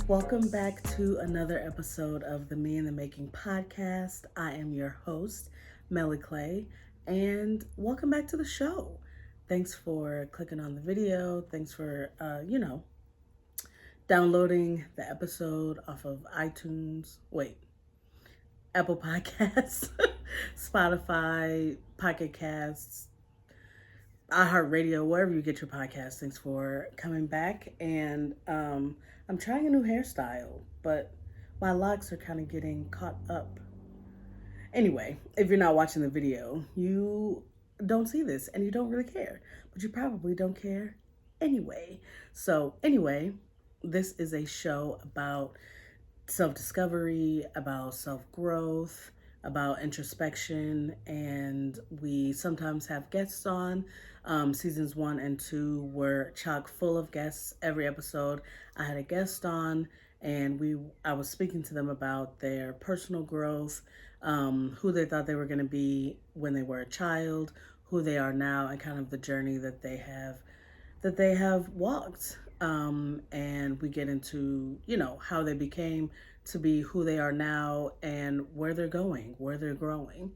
Welcome back to another episode of the Me in the Making podcast. I am your host, Meli Clay, and welcome back to the show. Thanks for clicking on the video. Thanks for, downloading the episode off of iTunes. Wait, Apple Podcasts, Spotify, Pocket Casts, iHeartRadio, wherever you get your podcasts. Thanks for coming back. And I'm trying a new hairstyle, but my locks are kind of getting caught up. Anyway, if you're not watching the video, you don't see this and you don't really care, but you probably don't care anyway. Anyway, this is a show about self discovery, about self growth, about introspection, and we sometimes have guests on. Seasons 1 and 2 were chock full of guests. Every episode, I had a guest on, and I was speaking to them about their personal growth, who they thought they were going to be when they were a child, who they are now, and kind of the journey that they have walked. And we get into, how they became to be who they are now and where they're going, where they're growing.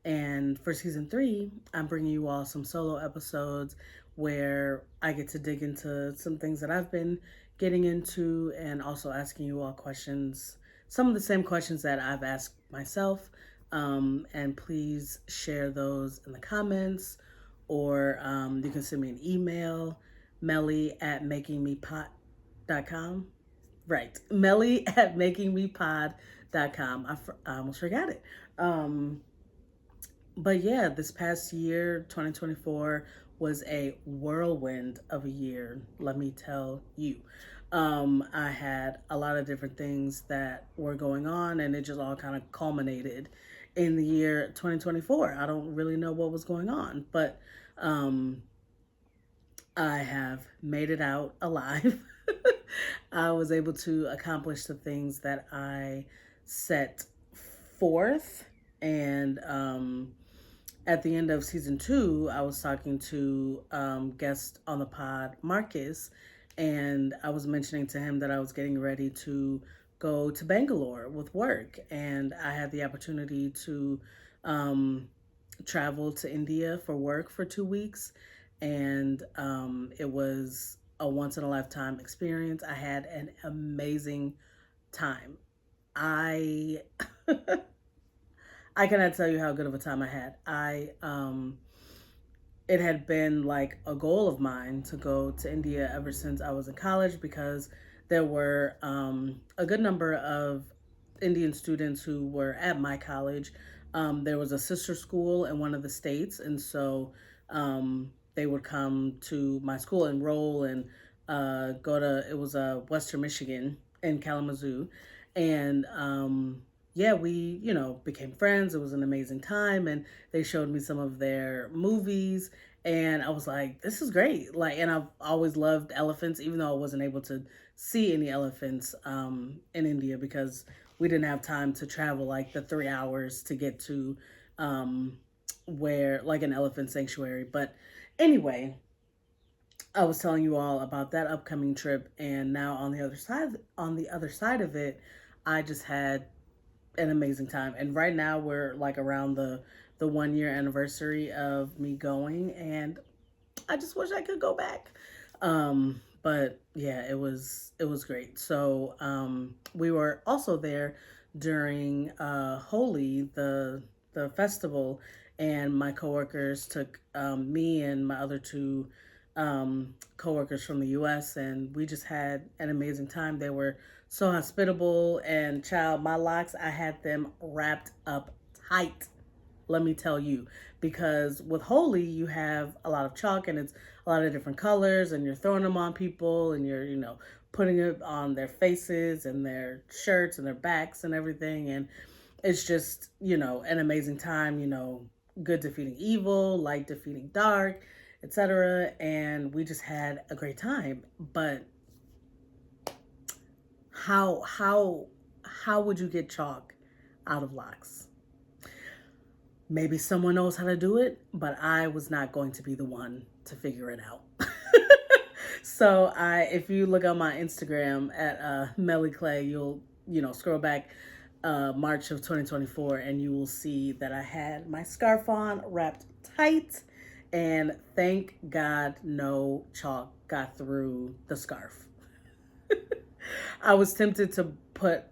And for season 3, I'm bringing you all some solo episodes where I get to dig into some things that I've been getting into and also asking you all questions, some of the same questions that I've asked myself. And please share those in the comments, or you can send me an email, meli at makingmepod.com. Right, meli at makingmepod.com. I almost forgot it. But yeah, this past year, 2024, was a whirlwind of a year, let me tell you. I had a lot of different things that were going on, and it just all kind of culminated in the year 2024. I don't really know what was going on, but I have made it out alive. I was able to accomplish the things that I set forth. And at the end of season 2, I was talking to guest on the pod, Marcus, and I was mentioning to him that I was getting ready to go to Bangalore with work. And I had the opportunity to travel to India for work for 2 weeks. And it was a once in a lifetime experience. I had an amazing time. I I cannot tell you how good of a time I had. It had been like a goal of mine to go to India ever since I was in college, because there were a good number of Indian students who were at my college. There was a sister school in one of the states, and so they would come to my school, enroll, and it was Western Michigan in Kalamazoo. And yeah, we, became friends. It was an amazing time. And they showed me some of their movies. And I was like, this is great. And I've always loved elephants, even though I wasn't able to see any elephants in India, because we didn't have time to travel like the 3 hours to get to where, like, an elephant sanctuary. But anyway, I was telling you all about that upcoming trip, and now on the other side of it, I just had an amazing time. And right now we're like around the 1 year anniversary of me going, and I just wish I could go back. But yeah, it was great. So we were also there during Holi, the festival, and my coworkers took me and my other two coworkers from the U.S., and we just had an amazing time. They were so hospitable, and child, my locks, I had them wrapped up tight, let me tell you, because with Holi, you have a lot of chalk, and it's a lot of different colors, and you're throwing them on people, and you're, putting it on their faces and their shirts and their backs and everything. And it's just, an amazing time, good defeating evil, light defeating dark, etc. And we just had a great time. But how would you get chalk out of locks? Maybe someone knows how to do it, but I was not going to be the one to figure it out. So if you look on my Instagram at Meli Clay, you'll scroll back March of 2024, and you will see that I had my scarf on wrapped tight, and thank God no chalk got through the scarf. I was tempted to put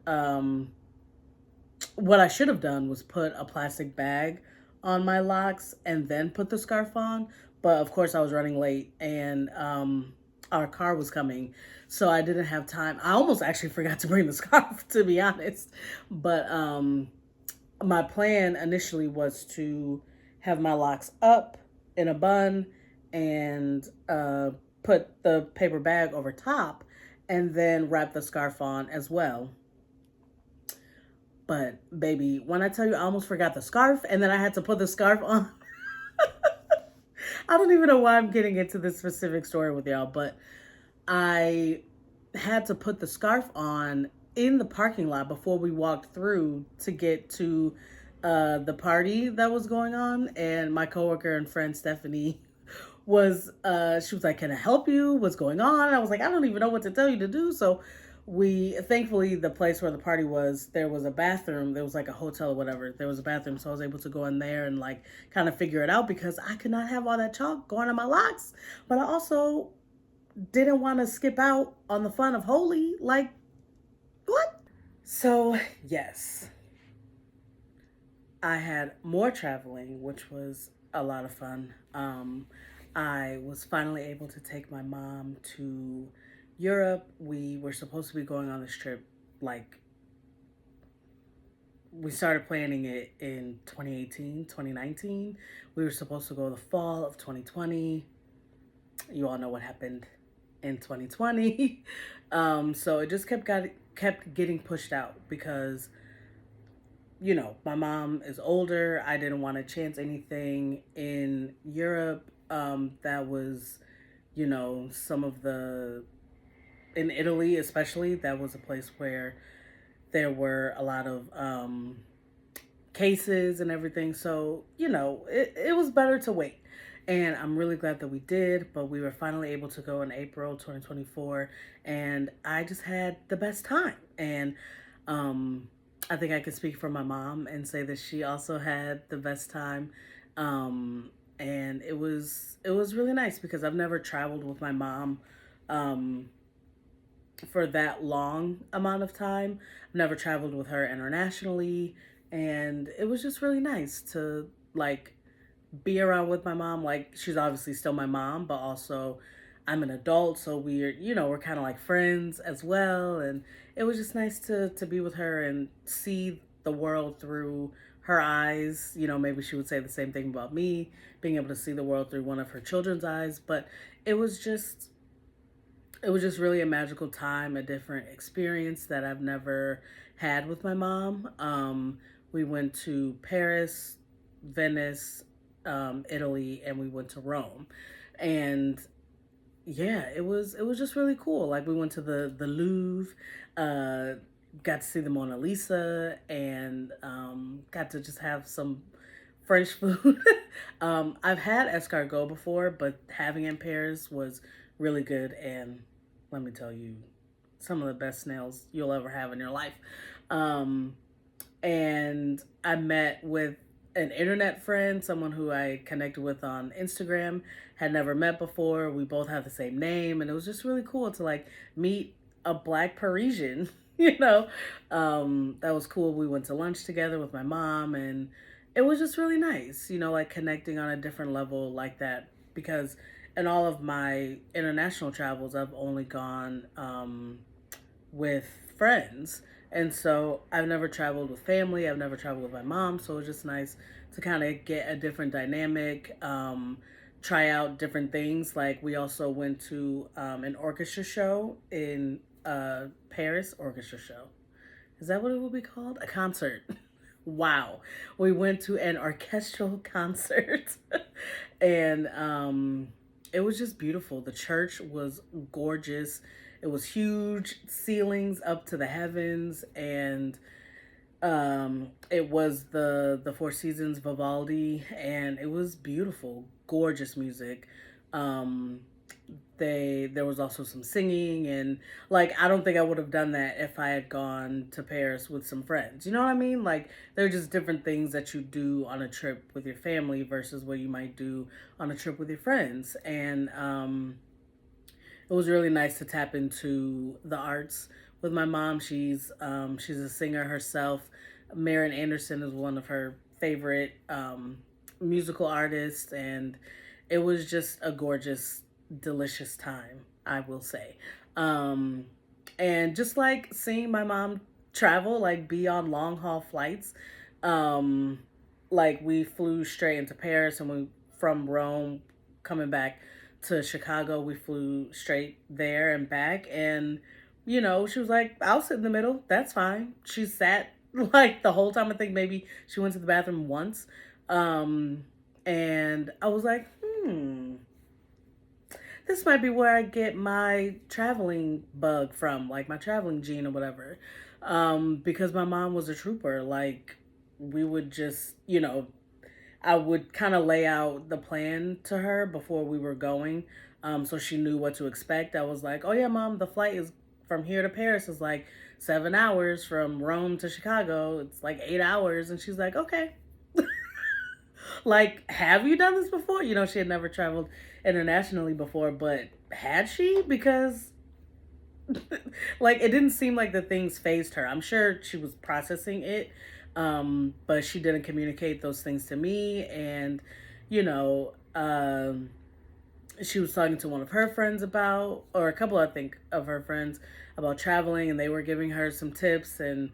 what I should have done was put a plastic bag on my locks and then put the scarf on. But of course, I was running late and our car was coming. So I didn't have time. I almost actually forgot to bring the scarf, to be honest. But my plan initially was to have my locks up in a bun and put the paper bag over top and then wrap the scarf on as well. But baby, when I tell you I almost forgot the scarf and then I had to put the scarf on. I don't even know why I'm getting into this specific story with y'all, but I had to put the scarf on in the parking lot before we walked through to get to the party that was going on. And my coworker and friend Stephanie she was like, "Can I help you? What's going on?" And I was like, "I don't even know what to tell you to do." So thankfully, the place where the party was, there was a bathroom. There was like a hotel or whatever. There was a bathroom. So I was able to go in there and like kind of figure it out because I could not have all that chalk going on my locks. But I also didn't want to skip out on the fun of Holy. Like, what? So, yes, I had more traveling, which was a lot of fun. I was finally able to take my mom to Europe. We were supposed to be going on this trip, like, we started planning it in 2018, 2019. We were supposed to go the fall of 2020. You all know what happened in 2020. So it just kept getting pushed out because my mom is older. I didn't want to chance anything in Europe. That was, some of in Italy, especially, that was a place where there were a lot of cases and everything. So, it was better to wait. And I'm really glad that we did, but we were finally able to go in April 2024. And I just had the best time. And I think I could speak for my mom and say that she also had the best time. And it was really nice because I've never traveled with my mom for that long amount of time. I've never traveled with her internationally, and it was just really nice to like be around with my mom. Like, she's obviously still my mom, but also I'm an adult, so we're kind of like friends as well. And it was just nice to be with her and see the world through her eyes. Maybe she would say the same thing about me, being able to see the world through one of her children's eyes. But it was just it was just really a magical time, a different experience that I've never had with my mom. We went to Paris, Venice, Italy, and we went to Rome. And yeah, it was just really cool. Like, we went to the Louvre, uh, got to see the Mona Lisa, and got to just have some French food. I've had escargot before, but having it in Paris was really good. And let me tell you, some of the best snails you'll ever have in your life. Um, and I met with an internet friend, someone who I connected with on Instagram, had never met before. We both have the same name, and it was just really cool to like meet a Black Parisian. That was cool. We went to lunch together with my mom, and it was just really nice. Like connecting on a different level like that, because in all of my international travels, I've only gone with friends. And so I've never traveled with family. I've never traveled with my mom. So it was just nice to kind of get a different dynamic, try out different things. Like, we also went to an orchestra show in Paris. Orchestra show. Is that what it will be called? A concert. Wow. We went to an orchestral concert. And it was just beautiful. The church was gorgeous. It was huge, ceilings up to the heavens, and it was the Four Seasons Vivaldi, and it was beautiful, gorgeous music. Um, There was also some singing, and like I don't think I would have done that if I had gone to Paris with some friends. You know what I mean? Like they're just different things that you do on a trip with your family versus what you might do on a trip with your friends. And it was really nice to tap into the arts with my mom. She's a singer herself. Marian Anderson is one of her favorite musical artists, and it was just a gorgeous, delicious time, I will say. Um, and just like seeing my mom travel, like be on long haul flights. Um, like we flew straight into Paris, and we from Rome coming back to Chicago, we flew straight there and back. And she was like, "I'll sit in the middle. That's fine." She sat like the whole time. I think maybe she went to the bathroom once. Um, and I was like, this might be where I get my traveling bug from, like my traveling gene or whatever. Because my mom was a trooper. Like, we would just, I would kind of lay out the plan to her before we were going, so she knew what to expect. I was like, "Oh yeah, mom, the flight is from here to Paris is like 7 hours. From Rome to Chicago, it's like 8 hours." And she's like, "Okay." Like, have you done this before? She had never traveled internationally before, but had she? Because like it didn't seem like the things phased her. I'm sure she was processing it, but she didn't communicate those things to me. And you know, um, she was talking to one of her friends about, or a couple, I think, of her friends about traveling, and they were giving her some tips. And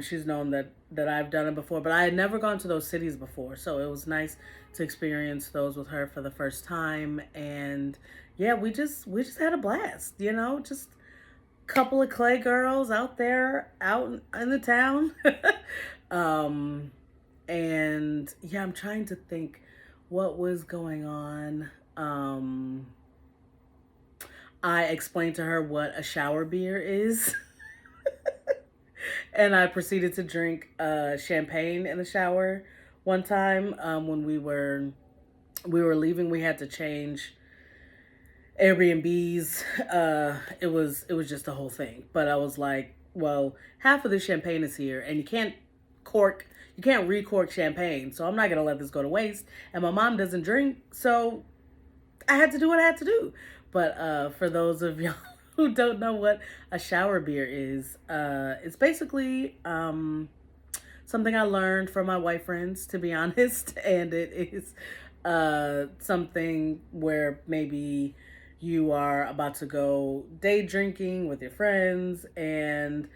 she's known that I've done it before, but I had never gone to those cities before, so it was nice to experience those with her for the first time. And yeah, we just had a blast. Just couple of clay girls out there, out in the town. um, and yeah, I'm trying to think what was going on. I explained to her what a shower beer is. And I proceeded to drink champagne in the shower one time. When we were leaving, we had to change Airbnbs. It was just a whole thing. But I was like, well, half of the champagne is here, and you can't recork champagne, so I'm not gonna let this go to waste. And my mom doesn't drink, so I had to do what I had to do. But for those of y'all who don't know what a shower beer is, it's basically something I learned from my white friends, to be honest. And it is something where maybe you are about to go day drinking with your friends, and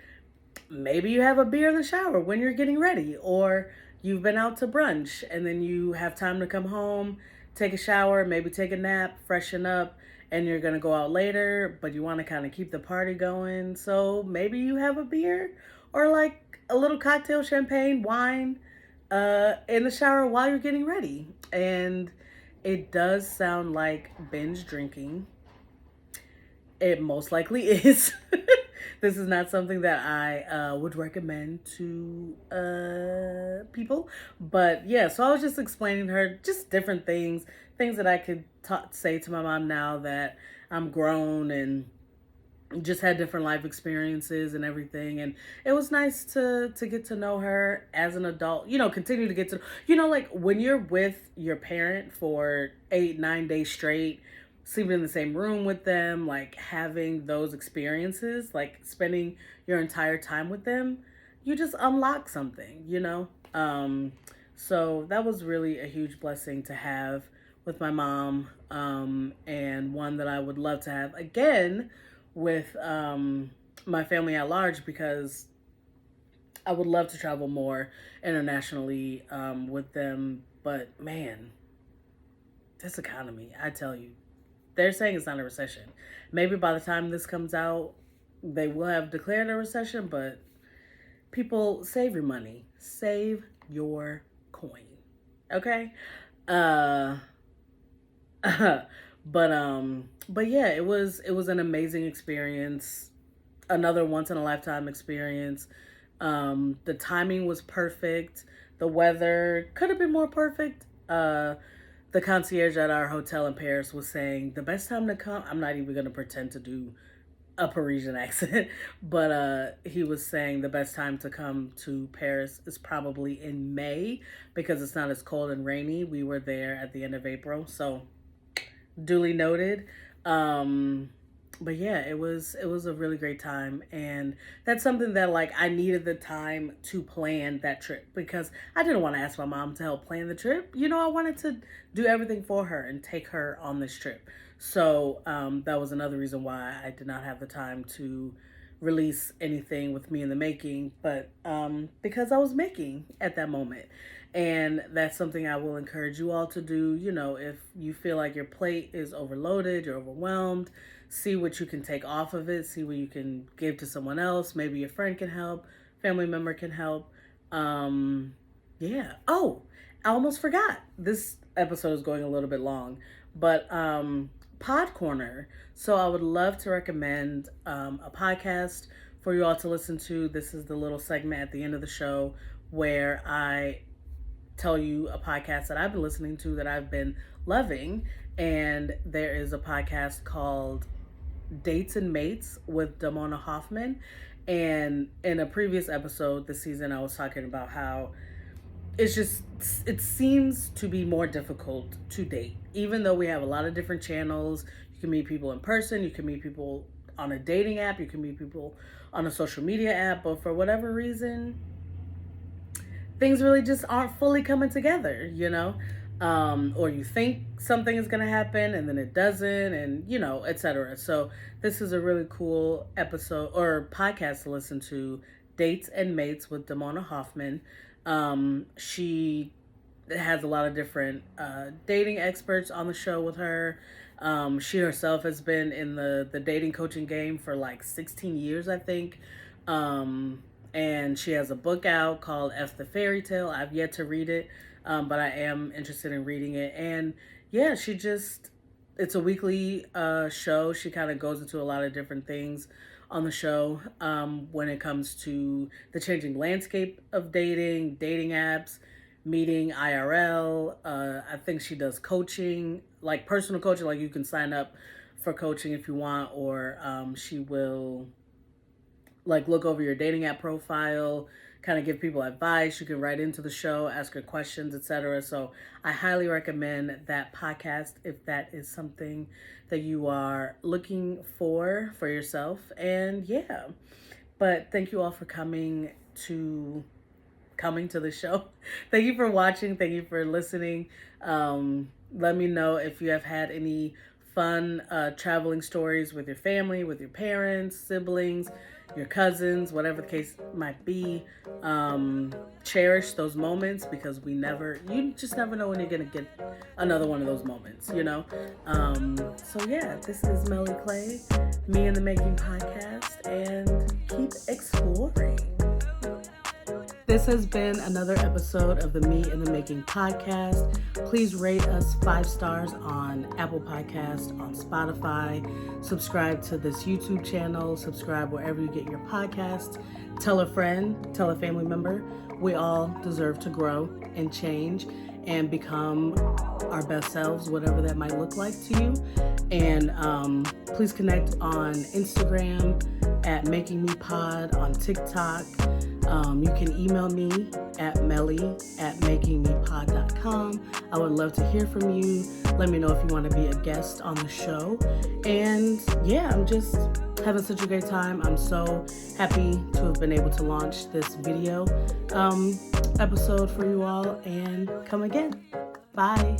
maybe you have a beer in the shower when you're getting ready, or you've been out to brunch and then you have time to come home, take a shower, maybe take a nap, freshen up, and you're going to go out later, but you want to kind of keep the party going. So maybe you have a beer or like a little cocktail, champagne, wine in the shower while you're getting ready. And it does sound like binge drinking. It most likely is. This is not something that I would recommend to people. But yeah, so I was just explaining to her just different things that I could say to my mom now that I'm grown and just had different life experiences and everything. And it was nice to get to know her as an adult, continue to get to, like when you're with your parent for 8, 9 days straight, sleeping in the same room with them, like having those experiences, like spending your entire time with them, you just unlock something. So that was really a huge blessing to have with my mom, and one that I would love to have again with my family at large, because I would love to travel more internationally with them. But man, this economy, I tell you, they're saying it's not a recession. Maybe by the time this comes out, they will have declared a recession, but people, save your money. Save your coin. Okay? Uh but yeah, it was an amazing experience. Another once in a lifetime experience. The timing was perfect. The weather could have been more perfect. the concierge at our hotel in Paris was saying the best time to come. I'm not even going to pretend to do a Parisian accent, but he was saying the best time to come to Paris is probably in May because it's not as cold and rainy. We were there at the end of April, so duly noted. But yeah, it was a really great time, and that's something that like I needed the time to plan that trip because I didn't want to ask my mom to help plan the trip. I wanted to do everything for her and take her on this trip. So that was another reason why I did not have the time to release anything with me in the making, but because I was making at that moment. And that's something I will encourage you all to do. If you feel like your plate is overloaded, you're overwhelmed, see what you can take off of it, see what you can give to someone else. Maybe your friend can help, family member can help. Yeah. Oh, I almost forgot. This episode is going a little bit long, but Pod Corner. So I would love to recommend a podcast for you all to listen to. This is the little segment at the end of the show where I tell you a podcast that I've been listening to that I've been loving. And there is a podcast called Dates and Mates with Damona Hoffman. And in a previous episode this season, I was talking about how it seems to be more difficult to date, even though we have a lot of different channels. You can meet people in person, you can meet people on a dating app, you can meet people on a social media app, but for whatever reason, things really just aren't fully coming together, or you think something is going to happen and then it doesn't, and etc. So this is a really cool episode or podcast to listen to, Dates and Mates with Damona Hoffman. She has a lot of different dating experts on the show with her. She herself has been in the dating coaching game for like 16 years, I think. And she has a book out called F the Fairy Tale. I've yet to read it, but I am interested in reading it. And yeah, it's a weekly show. She kind of goes into a lot of different things on the show when it comes to the changing landscape of dating apps, meeting IRL. I think she does coaching, like personal coaching, like you can sign up for coaching if you want, or she will like look over your dating app profile, kind of give people advice. You can write into the show, ask her questions, etc. So I highly recommend that podcast if that is something that you are looking for yourself. And yeah, but thank you all for coming to the show. Thank you for watching. Thank you for listening. Let me know if you have had any fun traveling stories with your family, with your parents, siblings, your cousins, whatever the case might be. Cherish those moments because you just never know when you're gonna get another one of those moments, So yeah, this is Meli Clay, Me in the Making podcast, and keep exploring. This has been another episode of the Me in the Making podcast. Please rate us 5 stars on Apple Podcasts, on Spotify. Subscribe to this YouTube channel. Subscribe wherever you get your podcasts. Tell a friend, tell a family member. We all deserve to grow and change and become our best selves, whatever that might look like to you. And please connect on Instagram at Making Me Pod, on TikTok. You can email me at meli@makingmepod.com. I would love to hear from you. Let me know if you want to be a guest on the show. And yeah, I'm just having such a great time. I'm so happy to have been able to launch this video episode for you all, and come again. Bye.